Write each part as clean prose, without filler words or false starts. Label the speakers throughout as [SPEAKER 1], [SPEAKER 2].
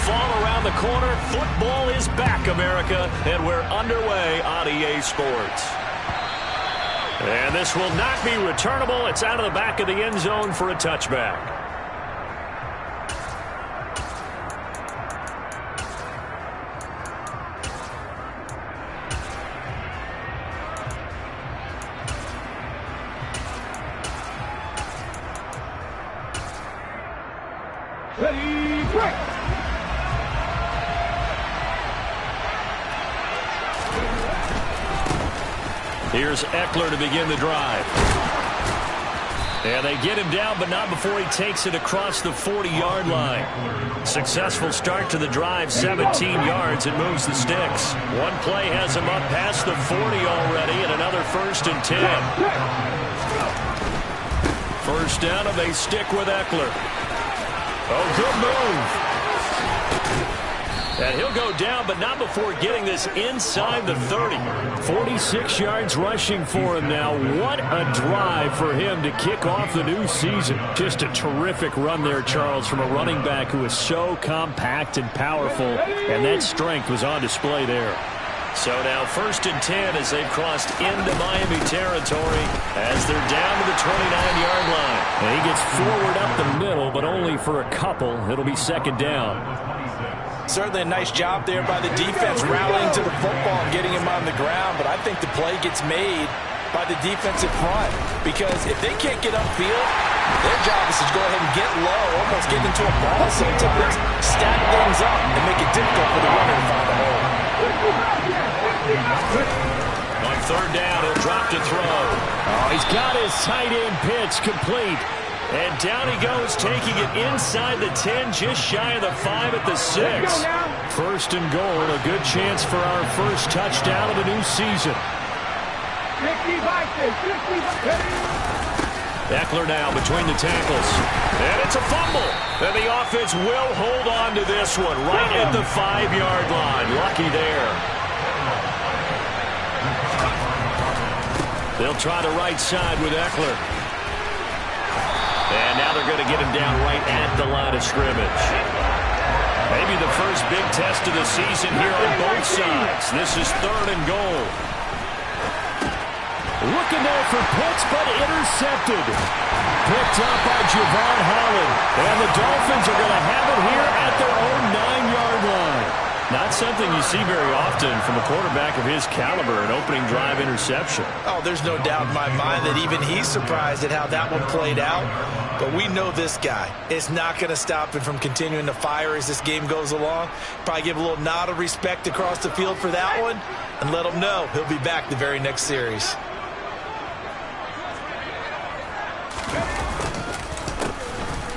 [SPEAKER 1] fall around the corner. Football is back, America, and we're underway on EA Sports. And this will not be returnable. It's out of the back of the end zone for a touchback.
[SPEAKER 2] Ready, break!
[SPEAKER 1] Here's Eckler to begin the drive. And they get him down, but not before he takes it across the 40-yard line. Successful start to the drive, 17 yards, and moves the sticks. One play has him up past the 40 already, and another 1st and 10. First down, and they stick with Eckler. Oh, good move. And he'll go down, but not before getting this inside the 30. 46 yards rushing for him now. What a drive for him to kick off the new season. Just a terrific run there, Charles, from a running back who is so compact and powerful, and that strength was on display there. So now 1st and 10 as they've crossed into Miami territory as they're down to the 29-yard line. And he gets forward up the middle, but only for a couple. It'll be 2nd down.
[SPEAKER 3] Certainly a nice job there by the defense rallying to the football and getting him on the ground, but I think the play gets made by the defensive front because if they can't get upfield, their job is to go ahead and get low, almost get into a ball sometimes, stack things up, and make it difficult for the runner to find a hole.
[SPEAKER 1] On 3rd down, he'll drop to throw. Oh, he's got his tight end pitch complete. And down he goes, taking it inside the 10, just shy of the 5 at the 6. 1st and goal, a good chance for our first touchdown of the new season. Eckler now between the tackles. And it's a fumble. And the offense will hold on to this one right at the 5-yard line. Lucky there. They'll try the right side with Eckler. And now they're going to get him down right at the line of scrimmage. Maybe the first big test of the season here on both sides. This is 3rd and goal. Looking there for Pitts, but intercepted. Picked up by Javon Holland. And the Dolphins are going to have it here at their own 9-yard line. Not something you see very often from a quarterback of his caliber, an opening drive interception.
[SPEAKER 3] Oh, there's no doubt in my mind that even he's surprised at how that one played out. But we know this guy is not going to stop him from continuing to fire as this game goes along. Probably give a little nod of respect across the field for that one and let him know he'll be back the very next series.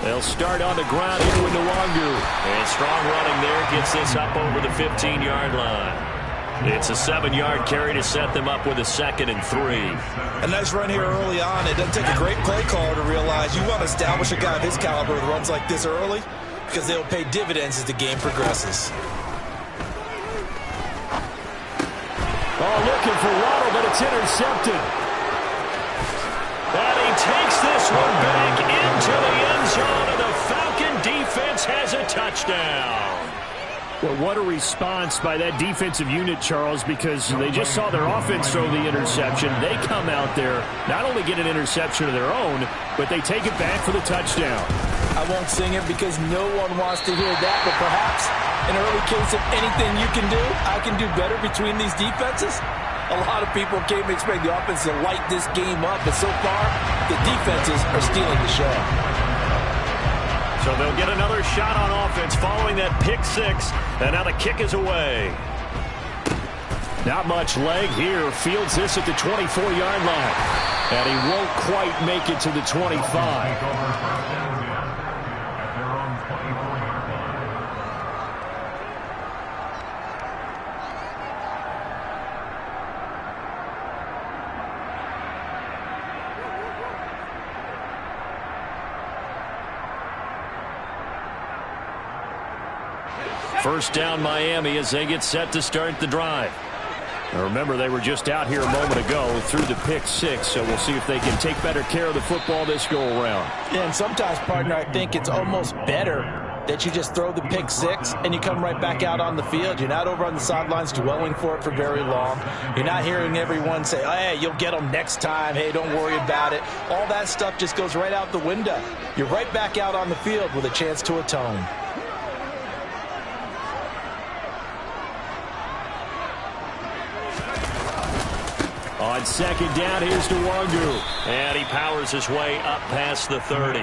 [SPEAKER 1] They'll start on the ground here with Nwangu. And strong running there gets this up over the 15-yard line. It's a 7-yard carry to set them up with a 2nd and 3.
[SPEAKER 3] A nice run here early on. It doesn't take a great play caller to realize you want to establish a guy of his caliber with runs like this early because they'll pay dividends as the game progresses.
[SPEAKER 1] Oh, looking for Waddle, but it's intercepted. And he takes this one back into the end zone, and the Falcon defense has a touchdown. Well, what a response by that defensive unit, Charles, because they just saw their offense throw the interception. They come out there, not only get an interception of their own, but they take it back for the touchdown.
[SPEAKER 3] I won't sing it because no one wants to hear that, but perhaps an early case of anything you can do, I can do better between these defenses. A lot of people came to expect the offense to light this game up, but so far, the defenses are stealing the show.
[SPEAKER 1] So they'll get another shot on offense following that pick 6, and now the kick is away. Not much leg here. Fields this at the 24-yard line, and he won't quite make it to the 25. First down Miami as they get set to start the drive. Now remember, they were just out here a moment ago through the pick 6, so we'll see if they can take better care of the football this go-around.
[SPEAKER 3] Yeah, and sometimes, partner, I think it's almost better that you just throw the pick six and you come right back out on the field. You're not over on the sidelines dwelling for it for very long. You're not hearing everyone say, oh, hey, you'll get them next time. Hey, don't worry about it. All that stuff just goes right out the window. You're right back out on the field with a chance to atone.
[SPEAKER 1] On second down, here's Nwangu. And he powers his way up past the 30.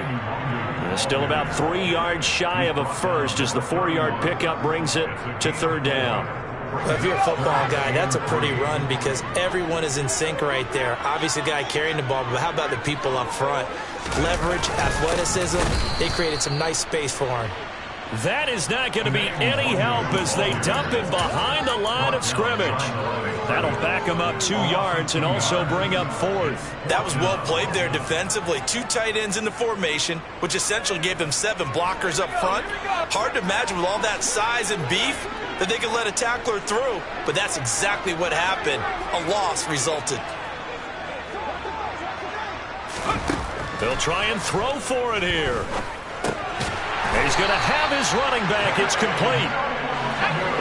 [SPEAKER 1] Still about 3 yards shy of a first as the 4-yard pickup brings it to third down.
[SPEAKER 3] Well, if you're a football guy, that's a pretty run because everyone is in sync right there. Obviously, the guy carrying the ball, but how about the people up front? Leverage, athleticism, they created some nice space for him.
[SPEAKER 1] That is not going to be any help as they dump him behind the line of scrimmage. That'll back him up 2 yards and also bring up fourth.
[SPEAKER 3] That was well played there defensively. 2 tight ends in the formation, which essentially gave them 7 blockers up front. Hard to imagine with all that size and beef that they could let a tackler through, but that's exactly what happened. A loss resulted.
[SPEAKER 1] They'll try and throw for it here. He's going to have his running back. It's complete.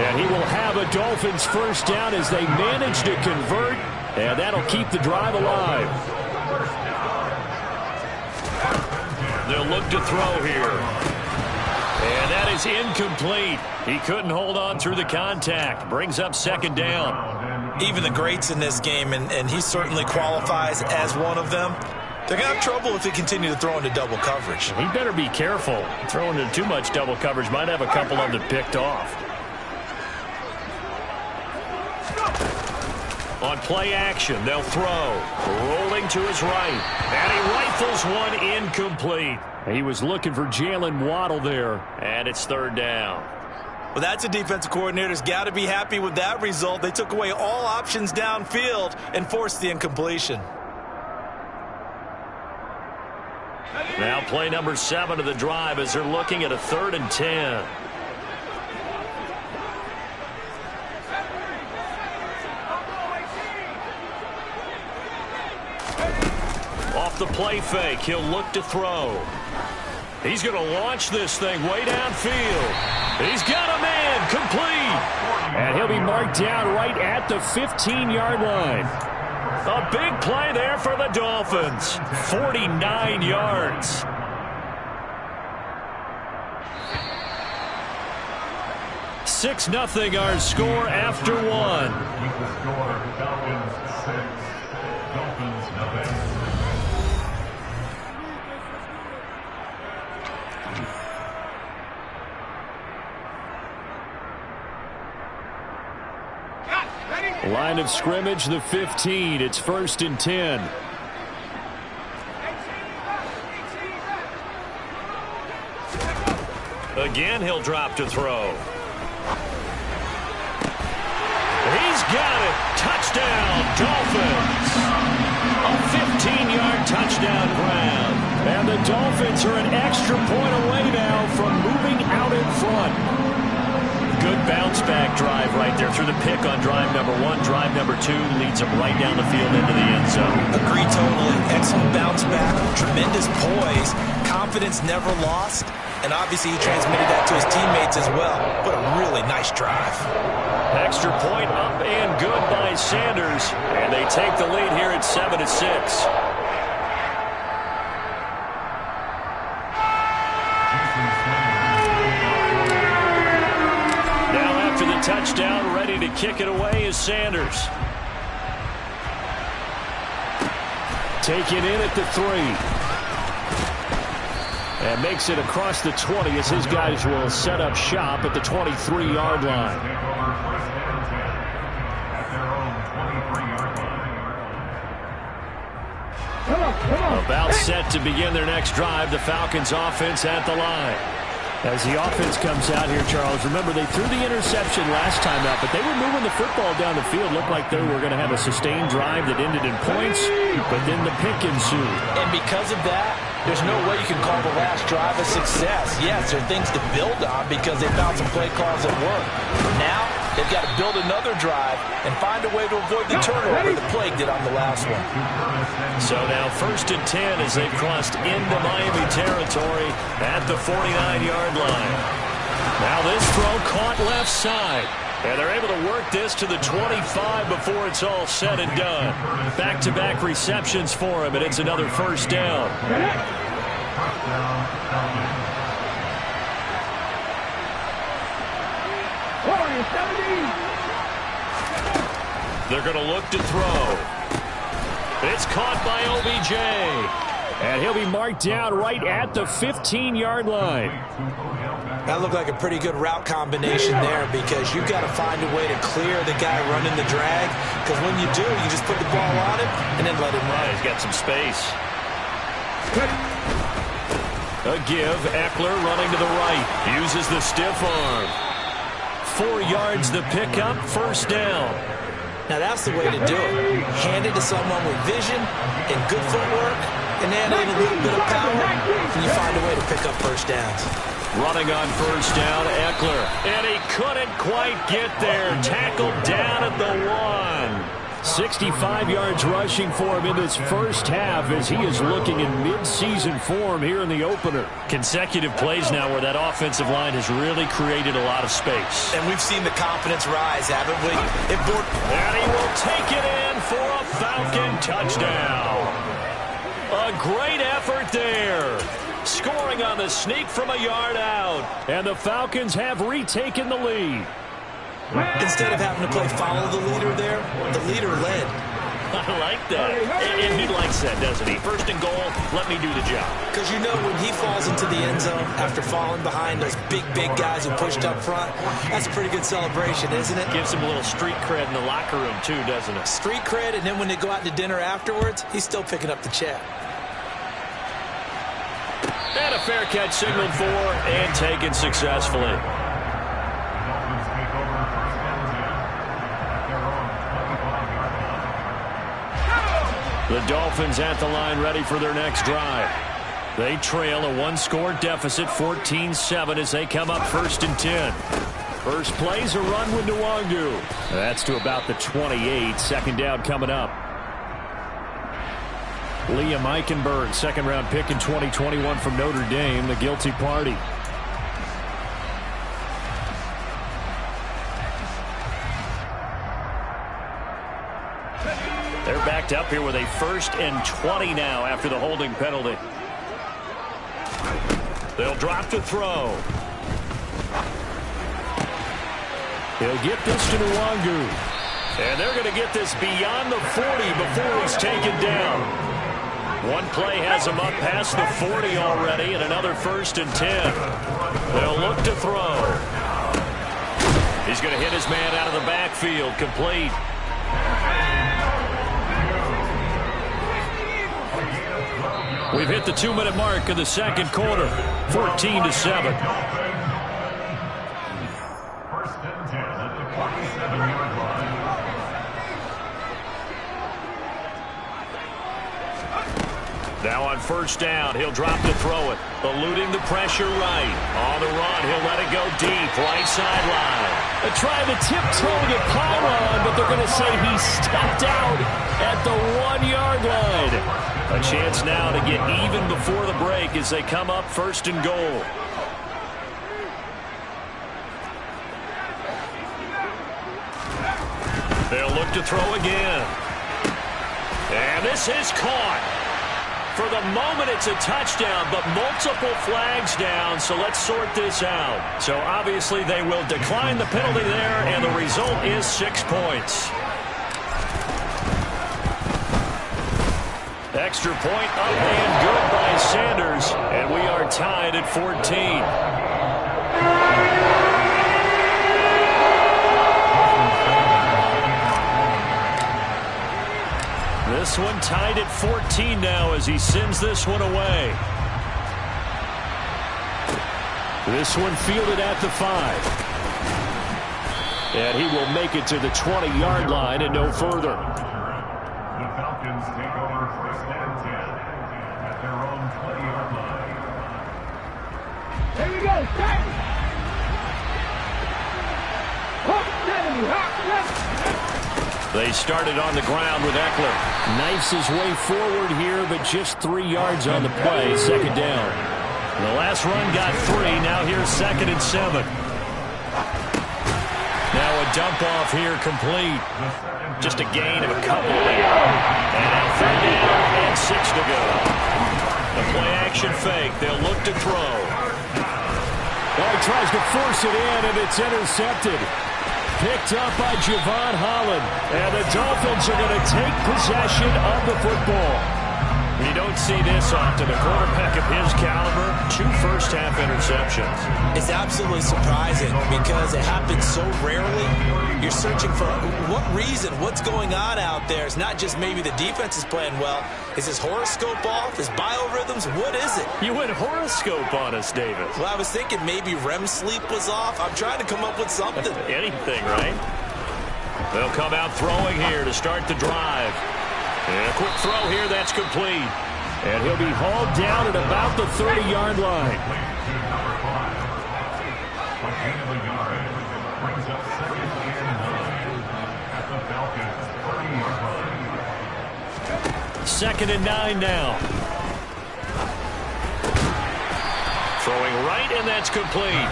[SPEAKER 1] And he will have a Dolphins first down as they manage to convert, and that'll keep the drive alive. They'll look to throw here. And that is incomplete. He couldn't hold on through the contact. Brings up second down.
[SPEAKER 3] Even the greats in this game, and he certainly qualifies as one of them, they're going to have trouble if they continue to throw into double coverage.
[SPEAKER 1] He better be careful. Throwing into too much double coverage might have a couple of them picked off. On play action, they'll throw. Rolling to his right. And he rifles one incomplete. He was looking for Jalen Waddle there. And it's third down.
[SPEAKER 3] Well, that's a defensive coordinator's got to be happy with that result. They took away all options downfield and forced the incompletion.
[SPEAKER 1] Now play number 7 of the drive as they're looking at a 3rd and 10. Off the play fake, he'll look to throw. He's going to launch this thing way downfield. He's got a man, complete. And he'll be marked down right at the 15-yard line. A big play there for the Dolphins. 49 yards. Six nothing our score after one. Line of scrimmage, the 15. It's 1st and 10. Again, he'll drop to throw. He's got it. Touchdown, Dolphins. A 15-yard touchdown grab. And the Dolphins are an extra point away now from moving out in front. Good bounce-back drive right there through the pick on drive number 1. Drive number 2 leads them right down the field into the end zone.
[SPEAKER 3] Agree totally. Excellent bounce-back, tremendous poise, confidence never lost, and obviously he transmitted that to his teammates as well. What a really nice drive.
[SPEAKER 1] Extra point up and good by Sanders, and they take the lead here at 7-6. Touchdown, ready to kick it away is Sanders. Taken in at the 3. And makes it across the 20 as his guys will set up shop at the 23-yard line. About set to begin their next drive, the Falcons offense at the line. As the offense comes out here, Charles, remember they threw the interception last time out, but they were moving the football down the field. Looked like they were going to have a sustained drive that ended in points, but then the pick ensued.
[SPEAKER 3] And because of that, there's no way you can call the last drive a success. Yes, there are things to build on because they found some play calls that work. Now, They've got to build another drive and find a way to avoid the turnover that plagued it on the last one.
[SPEAKER 1] So now 1st and 10 as they've crossed into Miami territory at the 49-yard line. Now this throw caught left side. And they're able to work this to the 25 before it's all said and done. Back-to-back receptions for him, and it's another 1st down. They're going to look to throw. It's caught by OBJ. And he'll be marked down right at the 15-yard line.
[SPEAKER 3] That looked like a pretty good route combination there because you've got to find a way to clear the guy running the drag. Because when you do, you just put the ball on him and then let him run.
[SPEAKER 1] He's got some space. A give. Eckler running to the right. Uses the stiff arm. 4 yards the pickup. 1st down.
[SPEAKER 3] Now that's the way to do it. Hand it to someone with vision and good footwork, and then a little bit of power, and you find a way to pick up 1st downs.
[SPEAKER 1] Running on 1st down, Eckler. And he couldn't quite get there. Tackled down at the 1. 65 yards rushing for him in this 1st half as he is looking in mid-season form here in the opener. Consecutive plays now where that offensive line has really created a lot of space.
[SPEAKER 3] And we've seen the confidence rise, haven't we?
[SPEAKER 1] And he will take it in for a Falcon touchdown. A great effort there. Scoring on the sneak from a yard out. And the Falcons have retaken the lead.
[SPEAKER 3] Instead of having to play follow the leader there, the leader led.
[SPEAKER 1] I like that. And he likes that, doesn't he? 1st and goal, let me do the job.
[SPEAKER 3] Because you know when he falls into the end zone after falling behind those big guys who pushed up front, that's a pretty good celebration, isn't it?
[SPEAKER 1] Gives him a little street cred in the locker room too, doesn't it?
[SPEAKER 3] Street cred, and then when they go out to dinner afterwards, he's still picking up the check.
[SPEAKER 1] And a fair catch signaled for and taken successfully. The Dolphins at the line ready for their next drive. They trail a 1-score deficit, 14-7 as they come up 1st and 10. First play's a run with Nwangu. That's to about the 28. 2nd down coming up. Liam Eichenberg, 2nd-round pick in 2021 from Notre Dame, the guilty party. They're backed up here with a 1st and 20 now after the holding penalty. They'll drop to throw. He'll get this to Nwangu. And they're going to get this beyond the 40 before he's taken down. One play has him up past the 40 already, and another 1st and 10. They'll look to throw. He's going to hit his man out of the backfield, complete. We've hit the 2-minute mark of the 2nd quarter, 14-7. Now on 1st down, he'll drop to throw it, eluding the pressure right. On the run, he'll let it go deep, right sideline. They're trying to tiptoe the pylon, but they're going to say he stepped out at the 1-yard line. A chance now to get even before the break as they come up 1st and goal. They'll look to throw again. And this is caught. For the moment, it's a touchdown, but multiple flags down, so let's sort this out. So obviously they will decline the penalty there, and the result is 6 points. Extra point up and good by Sanders, and we are tied at 14. This one tied at 14 now as he sends this one away. This one fielded at the 5. And he will make it to the 20-yard line and no further.
[SPEAKER 2] The Falcons take over 1st and 10 at their own 20-yard line. Here we go, start! Hook, 7.
[SPEAKER 1] They started on the ground with Eckler. Knifes his way forward here, but just 3 yards on the play. Second down. The last run got 3. Now here's 2nd and 7. Now a dump off here complete. Just a gain of a couple there. And now 3rd down and 6 to go. The play action fake. They'll look to throw. Oh, he tries to force it in, and it's intercepted. Picked up by Javon Holland. And the Dolphins are going to take possession of the football. You don't see this often. A quarterback of his caliber, 2 first-half interceptions.
[SPEAKER 3] It's absolutely surprising because it happens so rarely. You're searching for what reason, what's going on out there. It's not just maybe the defense is playing well. Is his horoscope off? His biorhythms? What is it?
[SPEAKER 1] You went horoscope on us, David.
[SPEAKER 3] Well, I was thinking maybe REM sleep was off. I'm trying to come up with something.
[SPEAKER 1] Anything, right? They'll come out throwing here to start the drive. And a quick throw here, that's complete. And he'll be hauled down at about the 30-yard line.
[SPEAKER 2] Brings up 2nd and 9 at the Falcons' 30-yard line.
[SPEAKER 1] 2nd and 9 now. Throwing right, and that's complete.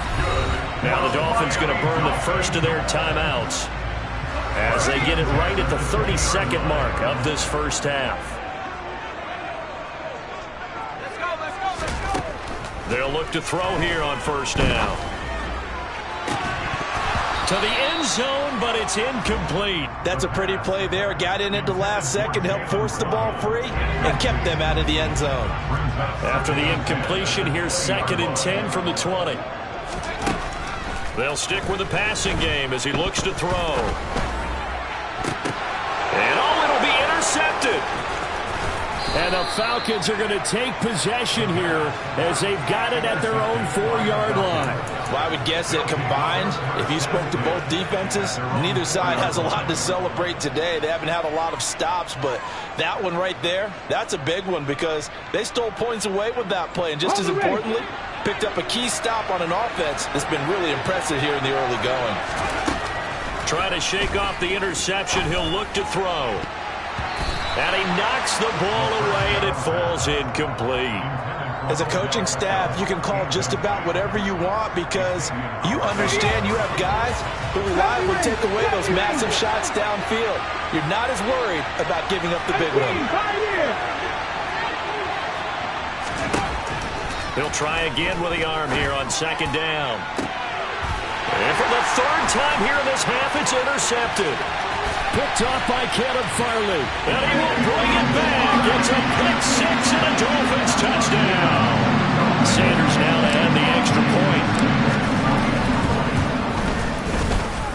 [SPEAKER 1] Now the Dolphins going to burn the first of their timeouts as they get it right at the 32nd mark of this first half. They'll look to throw here on 1st down. To the end zone, but it's incomplete.
[SPEAKER 3] That's a pretty play there. Got in at the last second, helped force the ball free, and kept them out of the end zone.
[SPEAKER 1] After the incompletion, here's 2nd and 10 from the 20. They'll stick with the passing game as he looks to throw. And it'll be intercepted. And the Falcons are going to take possession here as they've got it at their own 4-yard line.
[SPEAKER 3] Well, I would guess that combined, if you spoke to both defenses, neither side has a lot to celebrate today. They haven't had a lot of stops, but that one right there, that's a big one because they stole points away with that play. And just as importantly, picked up a key stop on an offense that's been really impressive here in the early going.
[SPEAKER 1] Trying to shake off the interception, he'll look to throw. And he knocks the ball away, and it falls incomplete.
[SPEAKER 3] As a coaching staff, you can call just about whatever you want because you understand you have guys who reliably take away those massive shots downfield. You're not as worried about giving up the big one.
[SPEAKER 1] He'll try again with the arm here on 2nd down. And for the 3rd time here in this half, it's intercepted. Picked off by Caleb Farley. And he will bring it back. It's a pick-6 and a Dolphins touchdown. Sanders now to add the extra point.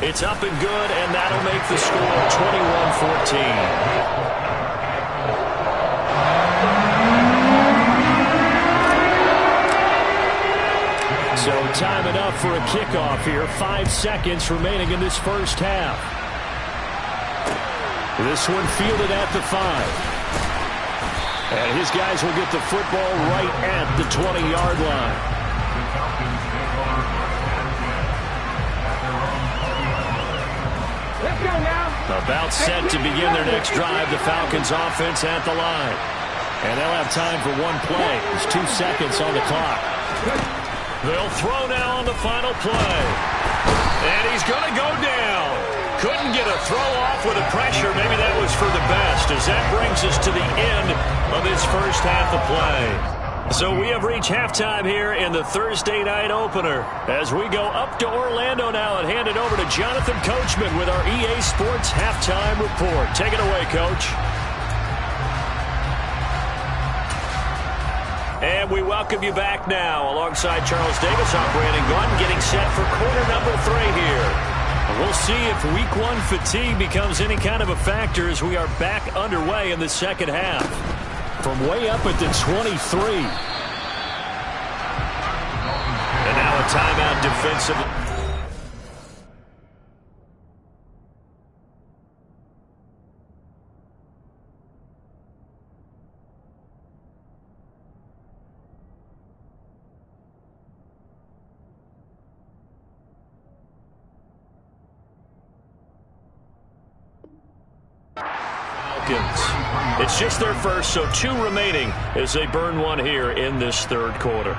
[SPEAKER 1] It's up and good, and that'll make the score 21-14. So time enough for a kickoff here. 5 seconds remaining in this first half. This one fielded at the 5. And his guys will get the football right at the 20-yard line.
[SPEAKER 2] Let's go now.
[SPEAKER 1] About set to begin their next drive, the Falcons offense at the line. And they'll have time for one play. There's 2 seconds on the clock. They'll throw now on the final play. And he's going to go down. Couldn't get a throw off with the pressure. Maybe that was for the best, as that brings us to the end of this first half of play. So we have reached halftime here in the Thursday night opener as we go up to Orlando now and hand it over to Jonathan Coachman with our EA Sports halftime report. Take it away, Coach. And we welcome you back now alongside Charles Davis. I'm Brandon Gaudin getting set for quarter number 3 here. We'll see if week 1 fatigue becomes any kind of a factor as we are back underway in the second half. From way up at the 23. And now a timeout defensively. Falcons. It's just their first, so 2 remaining as they burn one here in this third quarter.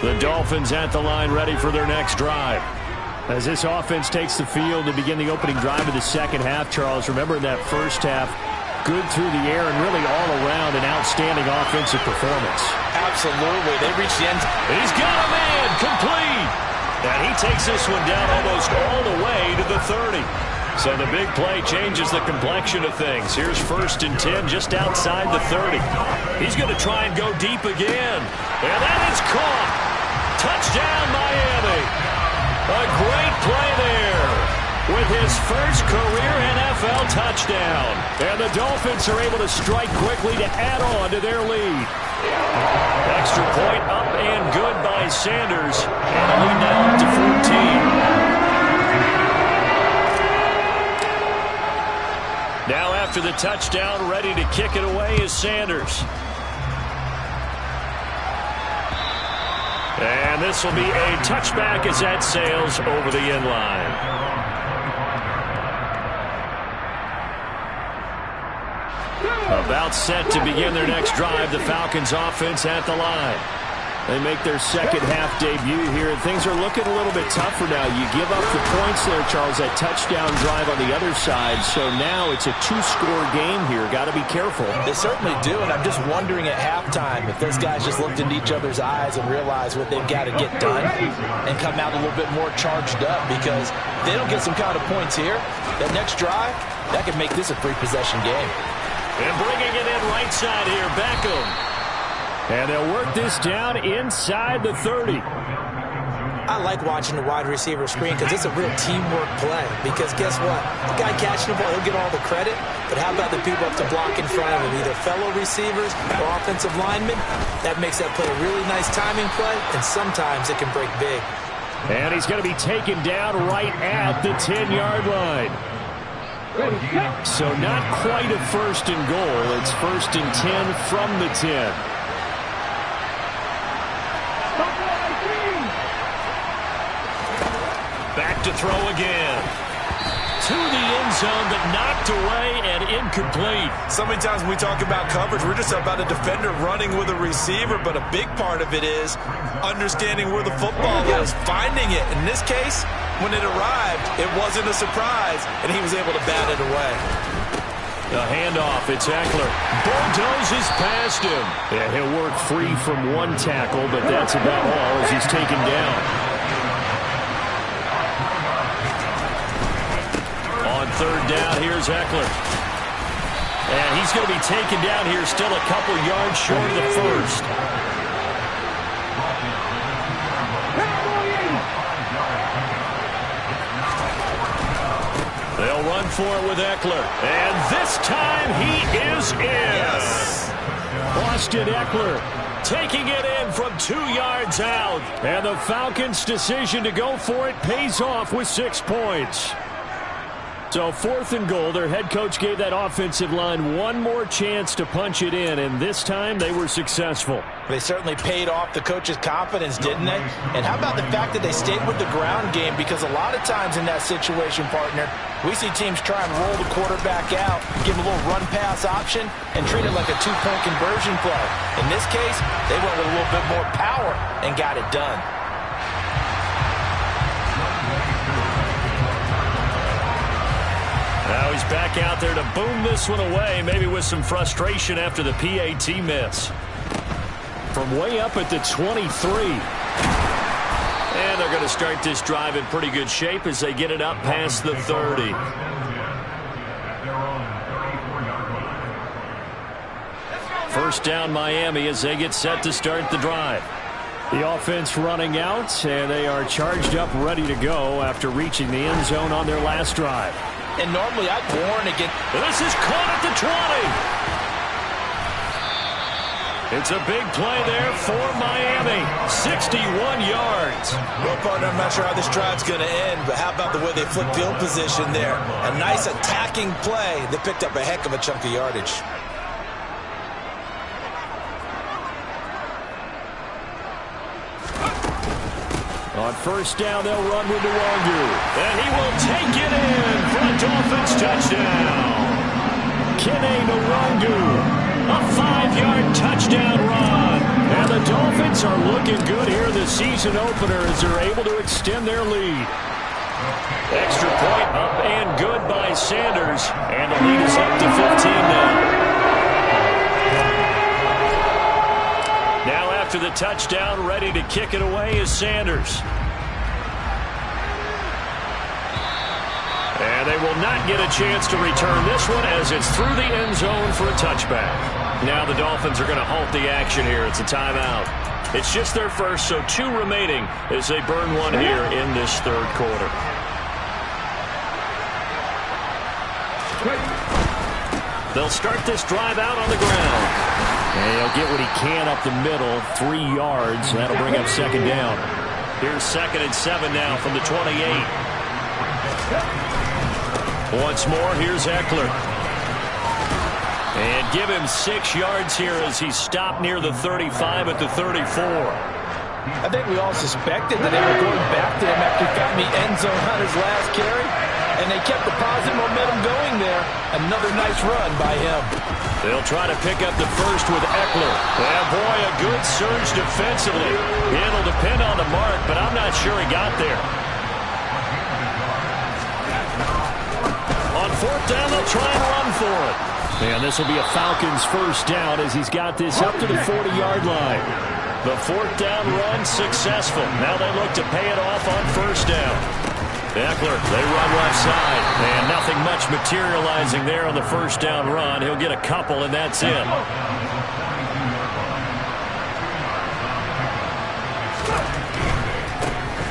[SPEAKER 1] The Dolphins at the line, ready for their next drive. As this offense takes the field to begin the opening drive of the second half, Charles, remember in that first half, good through the air and really all around an outstanding offensive performance.
[SPEAKER 3] Absolutely. They reached the end.
[SPEAKER 1] He's got a man, complete. And he takes this one down almost all the way to the 30. So the big play changes the complexion of things. Here's 1st and 10 just outside the 30. He's going to try and go deep again. And that is caught. Touchdown, Miami. A great play there with his first career NFL touchdown. And the Dolphins are able to strike quickly to add on to their lead. Extra point up and good by Sanders. And the lead now up to 14. Now after the touchdown, ready to kick it away is Sanders. And this will be a touchback as that sails over the end line. About set to begin their next drive, the Falcons offense at the line. They make their second half debut here, and things are looking a little bit tougher now. You give up the points there, Charles, that touchdown drive on the other side. So now it's a 2-score game here. Got to be careful.
[SPEAKER 3] They certainly do, and I'm just wondering at halftime if those guys just looked into each other's eyes and realized what they've got to get done and come out a little bit more charged up, because if they don't get some kind of points here, that next drive, that could make this a 3-possession game.
[SPEAKER 1] And bringing it in right side here, Beckham. And they'll work this down inside the 30.
[SPEAKER 4] I like watching the wide receiver screen because it's a real teamwork play. Because guess what? The guy catching the ball, he'll get all the credit. But how about the people up to block in front of him? Either fellow receivers or offensive linemen. That makes that play a really nice timing play. And sometimes it can break big.
[SPEAKER 1] And he's going to be taken down right at the 10-yard line. So not quite a 1st and goal. It's 1st and 10 from the 10. Back to throw again. To the end zone, but knocked away and incomplete.
[SPEAKER 3] So many times when we talk about coverage, we're just about a defender running with a receiver, but a big part of it is understanding where the football is, finding it. In this case, when it arrived, it wasn't a surprise, and he was able to bat it away.
[SPEAKER 1] The handoff, it's Eckler. Bulldozes past him. Yeah, he'll work free from one tackle, but that's about all as he's taken down. On 3rd down, here's Eckler. And he's going to be taken down here, still a couple yards short of the 1st. They'll run for it with Eckler. And this time he is in.
[SPEAKER 3] Yes.
[SPEAKER 1] Austin Eckler taking it in from 2 yards out. And the Falcons' decision to go for it pays off with 6 points. So 4th and goal, their head coach gave that offensive line one more chance to punch it in, and this time they were successful.
[SPEAKER 3] They certainly paid off the coach's confidence, didn't they? And how about the fact that they stayed with the ground game? Because a lot of times in that situation, partner, we see teams try and roll the quarterback out, give him a little run-pass option, and treat it like a 2-point conversion play. In this case, they went with a little bit more power and got it done.
[SPEAKER 1] Now he's back out there to boom this one away, maybe with some frustration after the PAT miss. From way up at the 23. And they're going to start this drive in pretty good shape as they get it up past the 30. First down Miami as they get set to start the drive. The offense running out, and they are charged up, ready to go after reaching the end zone on their last drive.
[SPEAKER 3] And normally I'd warn against.
[SPEAKER 1] This is caught at the 20. It's a big play there for Miami. 61 yards.
[SPEAKER 3] Well, partner, I'm not sure how this drive's going to end, but how about the way they flip field position there? A nice attacking play that picked up a heck of a chunk of yardage.
[SPEAKER 1] On first down, they'll run with Nwangu. And he will take it in for a Dolphins touchdown. Kene Nwangu. A 5-yard touchdown run. And the Dolphins are looking good here in the season opener as they're able to extend their lead. Extra point up and good by Sanders. And the lead is up to 15 now. Now after the touchdown, ready to kick it away is Sanders. And they will not get a chance to return this one as it's through the end zone for a touchback. Now the Dolphins are going to halt the action here. It's a timeout. It's just their first, so 2 remaining as they burn one here in this third quarter. They'll start this drive out on the ground. And he'll get what he can up the middle, 3 yards. That'll bring up second down. Here's 2nd and 7 now from the 28. Once more, here's Eckler. And give him 6 yards here as he's stopped near the 35 at the 34.
[SPEAKER 3] I think we all suspected that they were going back to him after he found the end zone on his last carry. And they kept the positive momentum going there. Another nice run by him.
[SPEAKER 1] They'll try to pick up the first with Eckler. And boy, a good surge defensively. It'll depend on the mark, but I'm not sure he got there. On 4th down, they'll try and run for it. And this will be a Falcons first down as he's got this up to the 40-yard line. The 4th down run successful. Now they look to pay it off on first down. Eckler, they run left side. And nothing much materializing there on the first down run. He'll get a couple, and that's it.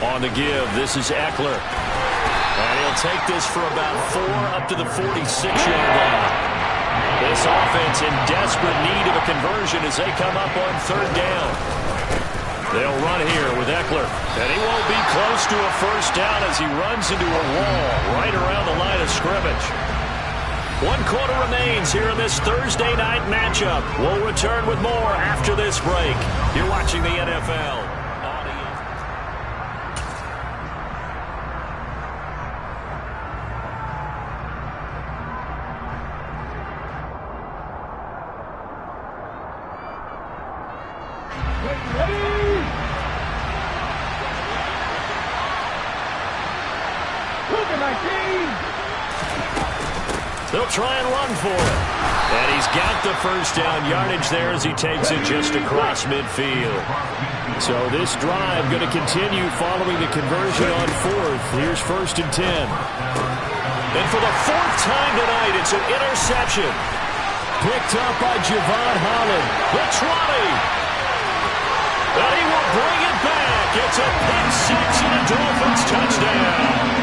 [SPEAKER 1] On the give, this is Eckler. And he'll take this for about 4 up to the 46-yard line. This offense in desperate need of a conversion as they come up on 3rd down. They'll run here with Eckler. And he won't be close to a first down as he runs into a wall right around the line of scrimmage. 1 quarter remains here in this Thursday night matchup. We'll return with more after this break. You're watching the NFL. They'll try and run for it. And he's got the first down yardage there as he takes it just across midfield. So this drive going to continue following the conversion on 4th. Here's 1st and 10. And for the 4th time tonight, it's an interception. Picked up by Javon Holland. The 20. And he will bring it back. It's a pick 6 and a Dolphins touchdown.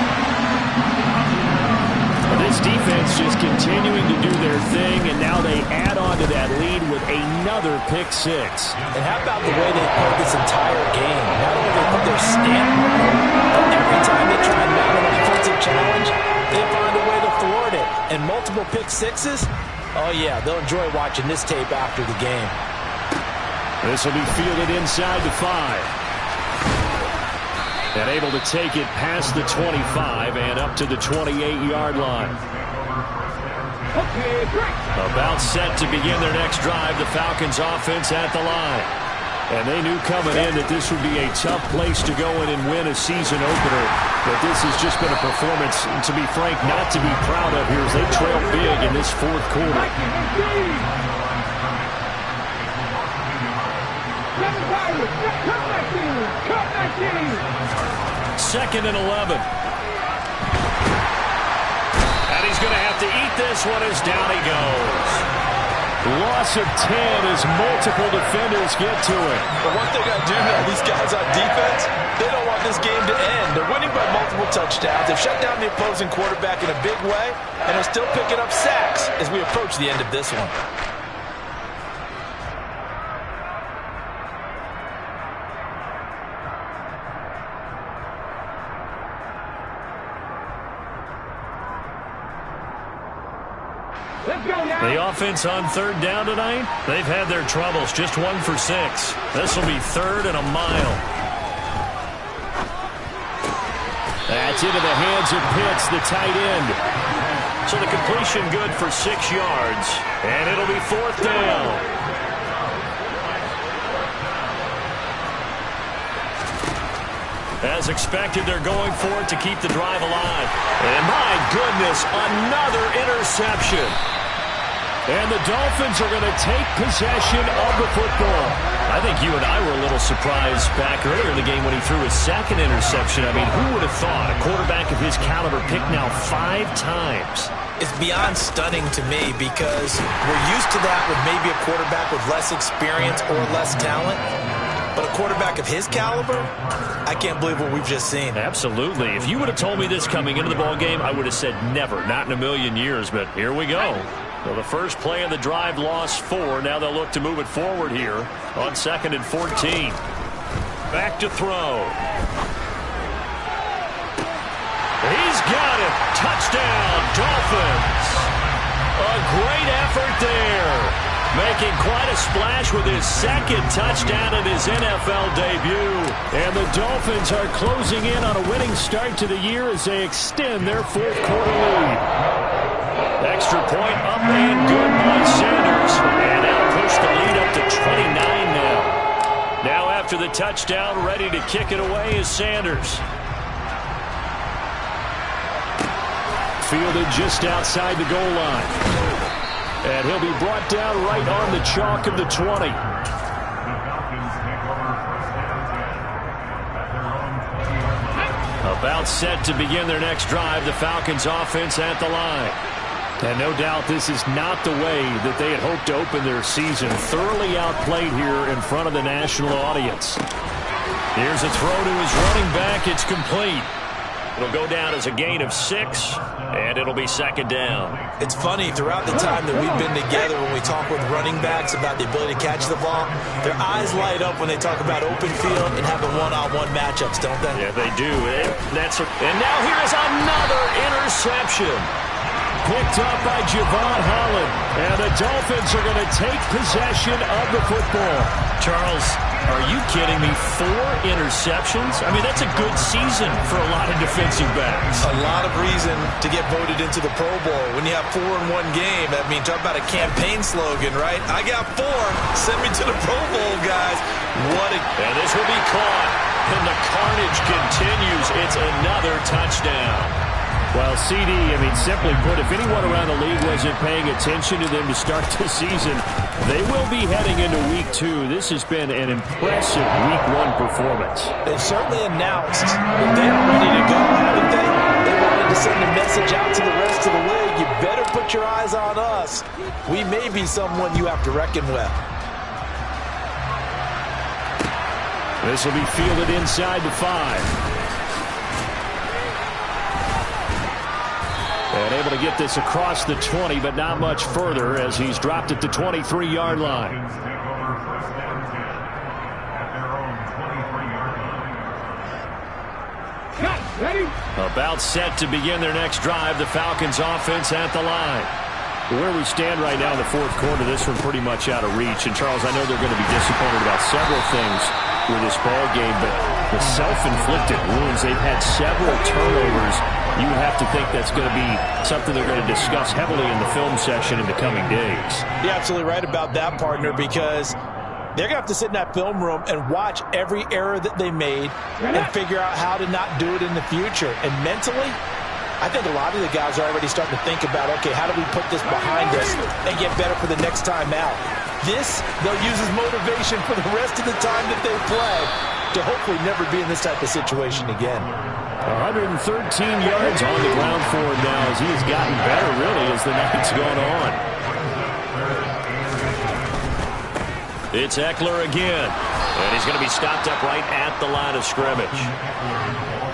[SPEAKER 1] This defense just continuing to do their thing, and now they add on to that lead with another pick 6.
[SPEAKER 3] And how about the way they played this entire game? Not only they put their stamp on it, but every time they try and mount an offensive challenge, they find a way to thwart it. And multiple pick 6s, oh yeah, they'll enjoy watching this tape after the game.
[SPEAKER 1] This will be fielded inside the 5. And able to take it past the 25 and up to the 28-yard line. About set to begin their next drive, the Falcons offense at the line. And they knew coming in that this would be a tough place to go in and win a season opener. But this has just been a performance, to be frank, not to be proud of here as they trail big in this 4th quarter. 2nd and 11. And he's going to have to eat this one as down he goes. Loss of 10 as multiple defenders get to it.
[SPEAKER 3] But one thing I do know, these guys on defense, they don't want this game to end. They're winning by multiple touchdowns. They've shut down the opposing quarterback in a big way, and they're still picking up sacks as we approach the end of this one.
[SPEAKER 1] The offense on 3rd down tonight, they've had their troubles. Just 1 for 6. This will be 3rd and a mile. That's into the hands of Pitts, the tight end. So the completion good for 6 yards, and it'll be 4th down. As expected, they're going for it to keep the drive alive. And my goodness, another interception. And the Dolphins are going to take possession of the football. I think you and I were a little surprised back earlier in the game when he threw his 2nd interception. I mean, who would have thought a quarterback of his caliber picked now 5 times?
[SPEAKER 4] It's beyond stunning to me because we're used to that with maybe a quarterback with less experience or less talent. But a quarterback of his caliber, I can't believe what we've just seen.
[SPEAKER 1] Absolutely. If you would have told me this coming into the ball game, I would have said never, not in a million years. But here we go. Well, the first play of the drive lost 4. Now they'll look to move it forward here on 2nd and 14. Back to throw. He's got it. Touchdown, Dolphins. A great effort there. Making quite a splash with his 2nd touchdown in his NFL debut. And the Dolphins are closing in on a winning start to the year as they extend their 4th quarter lead. Extra point up and good by Sanders. And now push the lead up to 29 now. Now after the touchdown, ready to kick it away is Sanders. Fielded just outside the goal line. And he'll be brought down right on the chalk of the 20.
[SPEAKER 2] The Falcons take over 1st and 10 at their own 20-yard line.
[SPEAKER 1] About set to begin their next drive, the Falcons offense at the line. And no doubt this is not the way that they had hoped to open their season. Thoroughly outplayed here in front of the national audience. Here's a throw to his running back. It's complete. It'll go down as a gain of 6, and it'll be 2nd down.
[SPEAKER 4] It's funny, throughout the time that we've been together, when we talk with running backs about the ability to catch the ball, their eyes light up when they talk about open field and having one-on-one matchups, don't they?
[SPEAKER 1] Yeah, they do. And now here's another interception. Picked up by Javon Holland. And the Dolphins are going to take possession of the football. Charles, are you kidding me? 4 interceptions? I mean, that's a good season for a lot of defensive backs.
[SPEAKER 4] A lot of reason to get voted into the Pro Bowl. When you have 4 in one game, I mean, talk about a campaign slogan, right? I got 4. Send me to the Pro Bowl, guys.
[SPEAKER 1] And this will be caught. And the carnage continues. It's another touchdown. Well, CD, I mean, simply put, if anyone around the league wasn't paying attention to them to start the season, they will be heading into Week 2. This has been an impressive Week 1 performance.
[SPEAKER 4] They've certainly announced that they are ready to go, haven't they? They wanted to send a message out to the rest of the league. You better put your eyes on us. We may be someone you have to reckon with.
[SPEAKER 1] This will be fielded inside the 5. And able to get this across the 20, but not much further as he's dropped at the 23-yard line.
[SPEAKER 2] Falcons take over 1st and 10 at their own 23-yard line.
[SPEAKER 1] About set to begin their next drive, the Falcons offense at the line. Where we stand right now in the 4th quarter, this one pretty much out of reach. And, Charles, I know they're going to be disappointed about several things with this ball game, but the self-inflicted wounds, they've had several turnovers. You would have to think that's going to be something they're going to discuss heavily in the film session in the coming days.
[SPEAKER 4] You're absolutely right about that, partner, because they're going to have to sit in that film room and watch every error that they made and figure out how to not do it in the future. And mentally, I think a lot of the guys are already starting to think about, okay, how do we put this behind us and get better for the next time out? This, they'll use as motivation for the rest of the time that they play to hopefully never be in this type of situation again.
[SPEAKER 1] 113 yards on the ground for him now as he has gotten better, really, as the night's gone on. It's Eckler again, and he's going to be stopped up right at the line of scrimmage.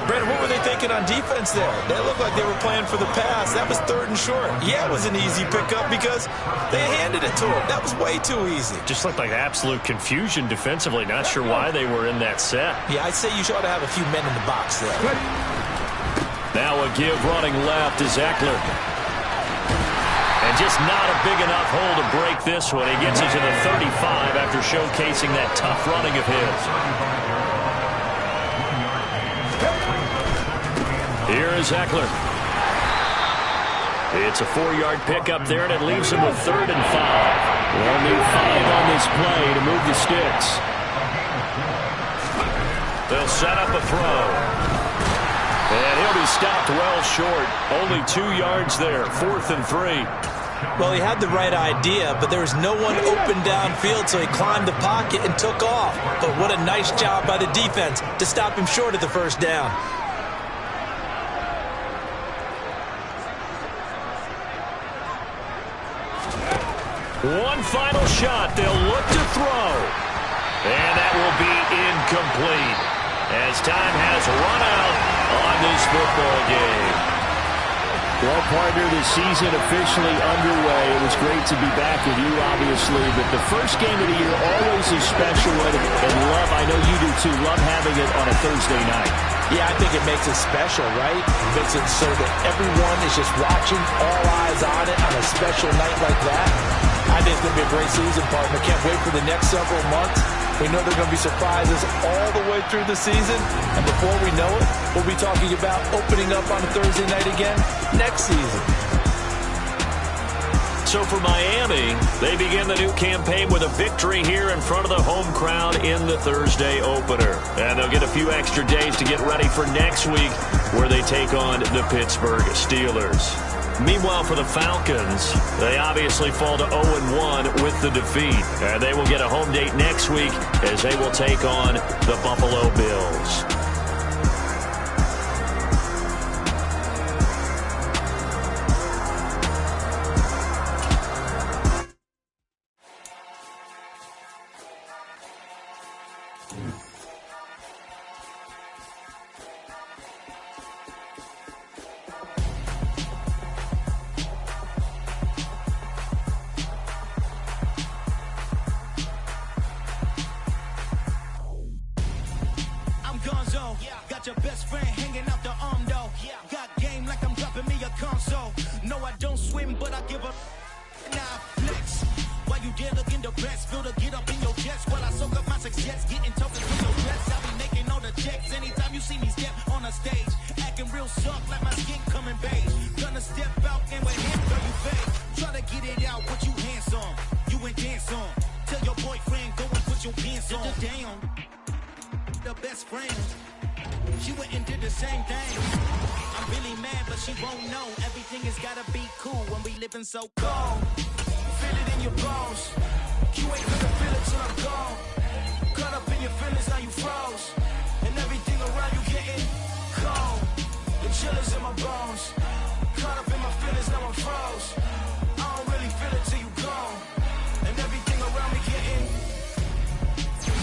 [SPEAKER 4] Brandon, what were they thinking on defense there? They looked like they were playing for the pass. That was 3rd and short. Yeah, it was an easy pickup because they handed it to him. That was way too easy.
[SPEAKER 1] Just looked like absolute confusion defensively. Not sure why they were in that set.
[SPEAKER 4] Yeah, I'd say you ought to have a few men in the box there.
[SPEAKER 1] Now a give running left is Eckler. And just not a big enough hole to break this one. He gets it to the 35 after showcasing that tough running of his. Here is Eckler. It's a 4-yard pickup there, and it leaves him with 3rd and 5. They'll need 5 on this play to move the sticks. They'll set up a throw. And he'll be stopped well short. Only 2 yards there, 4th and 3.
[SPEAKER 4] Well, he had the right idea, but there was no one open downfield, so he climbed the pocket and took off. But what a nice job by the defense to stop him short of the first down.
[SPEAKER 1] One final shot. They'll look to throw. And that will be incomplete as time has run out on this football game. Well, partner, the season officially underway. It was great to be back with you, obviously, but the first game of the year always is special, and love, I know you do too, love having it on a Thursday night.
[SPEAKER 4] Yeah, I think it makes it special, right? It makes it so that everyone is just watching, all eyes on it on a special night like that. I think it's going to be a great season, partner. Can't wait for the next several months. We know there are going to be surprises all the way through the season. And before we know it, we'll be talking about opening up on a Thursday night again next season.
[SPEAKER 1] So for Miami, they begin the new campaign with a victory here in front of the home crowd in the Thursday opener. And they'll get a few extra days to get ready for next week where they take on the Pittsburgh Steelers. Meanwhile, for the Falcons, they obviously fall to 0-1 with the defeat. And they will get a home date next week as they will take on the Buffalo Bills.
[SPEAKER 5] Got your best friend hanging out the arm though. Got game like I'm dropping me a console. No, I don't swim, but I give up. Nah, flex. While you there looking the best, feel the get up in your chest. While I soak up my success, getting tokens from your dress. I'll be making all the checks anytime you see me step on a stage. Acting real soft like my skin coming beige. Gonna step out and with him, girl, you fake. Try to get it out, what you hands on. You ain't dance on. Tell your boyfriend, go and put your pants on. Down. The best friend. She went and did the same thing. I'm really mad, but she won't know. Everything has gotta be cool when we living so cold. Feel it in your bones. You ain't gonna feel it till I'm gone. Caught up in your feelings, now you froze. And everything around you getting cold. The chill is in my bones. Caught up in my feelings, now I'm froze. I don't really feel it till you gone. And everything around me getting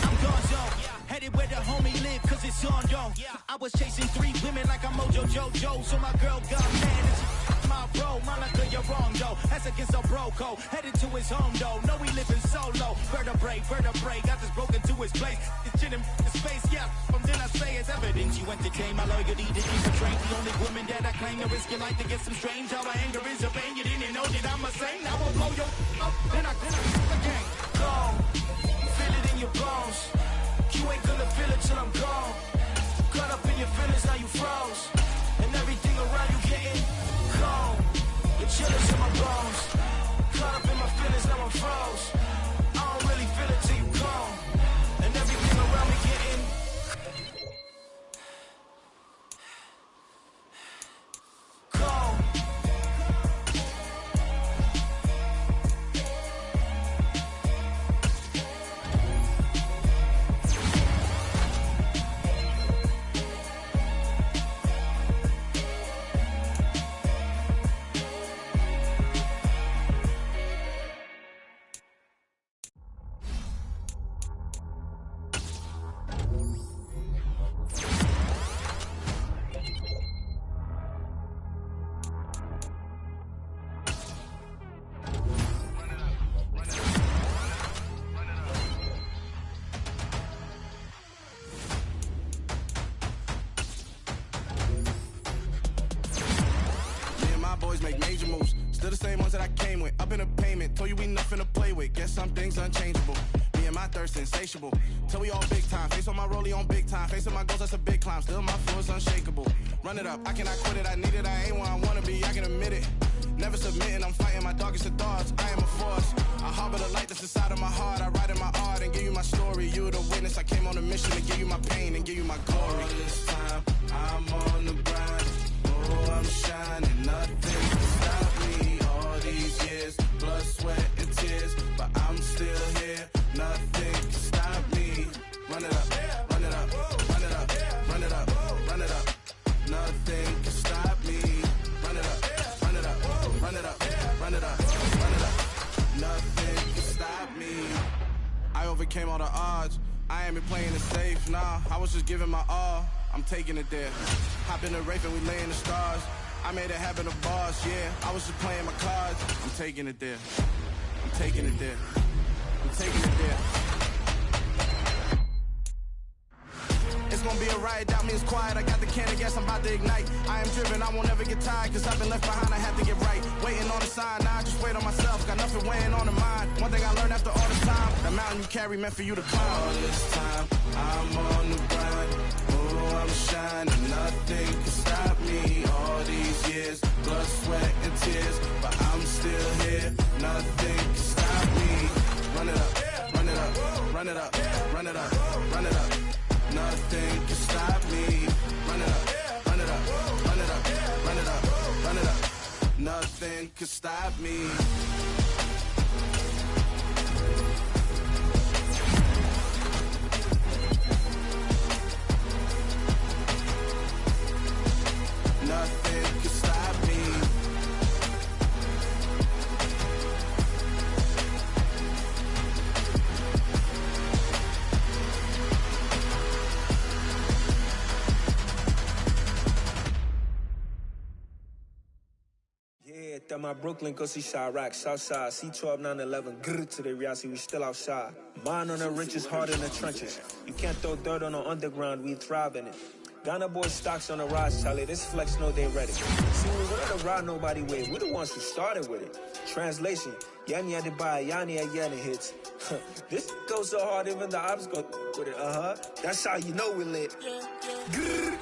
[SPEAKER 5] I'm gone zone. Headed where the homie live, cause it's on though. I was chasing 3 women like I'm Mojo Jojo, so my girl got mad and she my bro. Monica, you're wrong though. That's against a bro code. Headed to his home though. No, we living solo. Vertebrae, got this broken to his place. It's chin in his face, yeah. From then I say it's evidence you entertain my loyalty to keep betrayed. The only woman that I claim to risk your life to get some strange. How my anger is a pain. You didn't know that I'm a saint. I will blow your up, then I again. Go, feel it in your bones. You ain't gonna feel it till I'm gone. Caught up in your feelings, now you froze. And everything around you getting cold. The chill is in my bones. Caught up in my feelings, now I'm froze. I don't really feel it till you gone. And everything around me getting cold.
[SPEAKER 6] Make major moves, still the same ones that I came with. Up in a payment, told you we nothing to play with. Guess some things unchangeable. Me and and my thirst insatiable. Till we all big time, face on my rollie on big time. Facing my goals, that's a big climb, still my flow is unshakable. Run it up, I cannot quit it, I need it, I ain't where I wanna be, I can admit it. Never submitting, I'm fighting my darkest of thoughts, I am a force. I harbor the light that's inside of my heart, I write in my art and give you my story. You the witness, I came on a mission to give you my pain and give you my glory. All this time, I'm on the grind, oh, I'm shining, nothing can stop me. All these years, blood, sweat, and tears, but I'm still here, nothing can stop me. Run it up, run it up, run it up, run it up, run it up. Nothing can stop me. Run it up, run it up, run it up, run it up, run it up. Nothing can stop me. I overcame all the odds. I ain't been playing it safe, nah. I was just giving my all. I'm taking it there. Hop in the Wraith and we lay in the stars. I made it happen to boss, yeah. I was just playing my cards. I'm taking it there. I'm taking it there. I'm taking it there. It's gonna be a riot, doubt me it's quiet. I got the can of gas, I'm about to ignite. I am driven, I won't ever get tired, cause I've been left behind, I have to get right. Waiting on the sign, now I just wait on myself. Got nothing weighing on the mind. One thing I learned after all this time, the mountain you carry meant for you to climb. All this time, I'm on the grind. Oh, I'm shining, nothing can stop me. All these years, blood, sweat, and tears, but I'm still here, nothing can stop me. Run it up, run it up, run it up, run it up, run it up. Nothing can stop me. Run it up, run it up, run it up, run it up, run it up. Nothing can stop me. Nothing can stop me.
[SPEAKER 7] Yeah, that my Brooklyn, go see Chirac, Southside, C12, 911, grrr to the reality, we still outside. Mine on the riches, hard in the trenches. You can't throw dirt on the underground, we thrive in it. Ghana boys stocks on the rise, Charlie, this flex know they ready. See, we wanted to ride nobody way, we the ones who started with it. Translation, Yanni had to buy, Yanni had Yanni hits. This goes so hard, even the ops go with it, That's how you know we lit. Grrr,